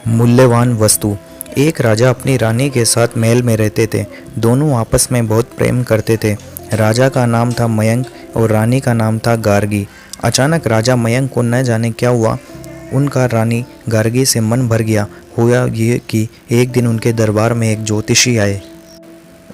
मूल्यवान वस्तु। एक राजा अपनी रानी के साथ महल में रहते थे। दोनों आपस में बहुत प्रेम करते थे। राजा का नाम था मयंक और रानी का नाम था गार्गी। अचानक राजा मयंक को न जाने क्या हुआ, उनका रानी गार्गी से मन भर गया। हुआ ये कि एक दिन उनके दरबार में एक ज्योतिषी आए।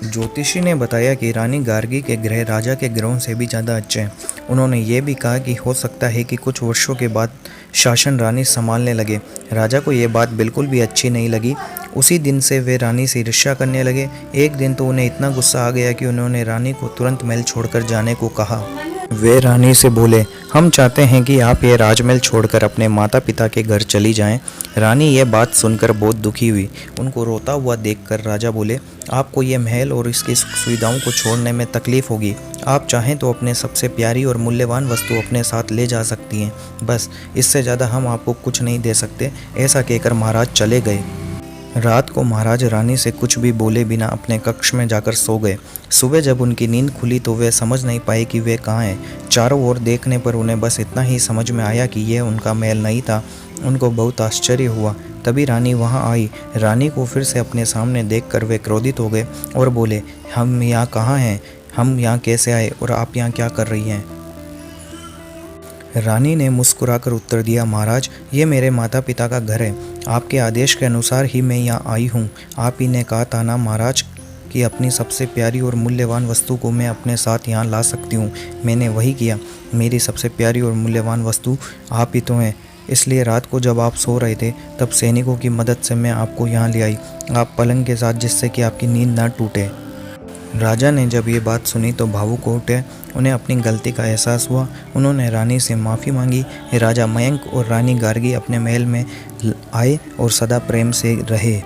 ज्योतिषी ने बताया कि रानी गार्गी के ग्रह राजा के ग्रहों से भी ज़्यादा अच्छे हैं। उन्होंने ये भी कहा कि हो सकता है कि कुछ वर्षों के बाद शासन रानी संभालने लगे। राजा को ये बात बिल्कुल भी अच्छी नहीं लगी। उसी दिन से वे रानी से ईर्ष्या करने लगे। एक दिन तो उन्हें इतना गुस्सा आ गया कि उन्होंने रानी को तुरंत महल छोड़कर जाने को कहा। वे रानी से बोले, हम चाहते हैं कि आप ये राजमहल छोड़कर अपने माता पिता के घर चली जाएं। रानी ये बात सुनकर बहुत दुखी हुई। उनको रोता हुआ देखकर राजा बोले, आपको ये महल और इसकी सुविधाओं को छोड़ने में तकलीफ़ होगी। आप चाहें तो अपने सबसे प्यारी और मूल्यवान वस्तु अपने साथ ले जा सकती हैं, बस इससे ज़्यादा हम आपको कुछ नहीं दे सकते। ऐसा कहकर महाराज चले गए। रात को महाराज रानी से कुछ भी बोले बिना अपने कक्ष में जाकर सो गए। सुबह जब उनकी नींद खुली तो वे समझ नहीं पाए कि वे कहाँ हैं। चारों ओर देखने पर उन्हें बस इतना ही समझ में आया कि यह उनका महल नहीं था। उनको बहुत आश्चर्य हुआ। तभी रानी वहाँ आई। रानी को फिर से अपने सामने देखकर वे क्रोधित हो गए और बोले, हम यहाँ कहाँ हैं? हम यहाँ कैसे आए और आप यहाँ क्या कर रही हैं? रानी ने मुस्कुराकर उत्तर दिया, महाराज, ये मेरे माता पिता का घर है। आपके आदेश के अनुसार ही मैं यहाँ आई हूँ। आप ही ने कहा था ना महाराज कि अपनी सबसे प्यारी और मूल्यवान वस्तु को मैं अपने साथ यहाँ ला सकती हूँ। मैंने वही किया। मेरी सबसे प्यारी और मूल्यवान वस्तु आप ही तो हैं। इसलिए रात को जब आप सो रहे थे तब सैनिकों की मदद से मैं आपको यहाँ ले आई, आप पलंग के साथ, जिससे कि आपकी नींद ना टूटे। राजा ने जब ये बात सुनी तो भावुक हो उठे। उन्हें अपनी गलती का एहसास हुआ। उन्होंने रानी से माफ़ी मांगी। राजा मयंक और रानी गार्गी अपने महल में आए और सदा प्रेम से रहे।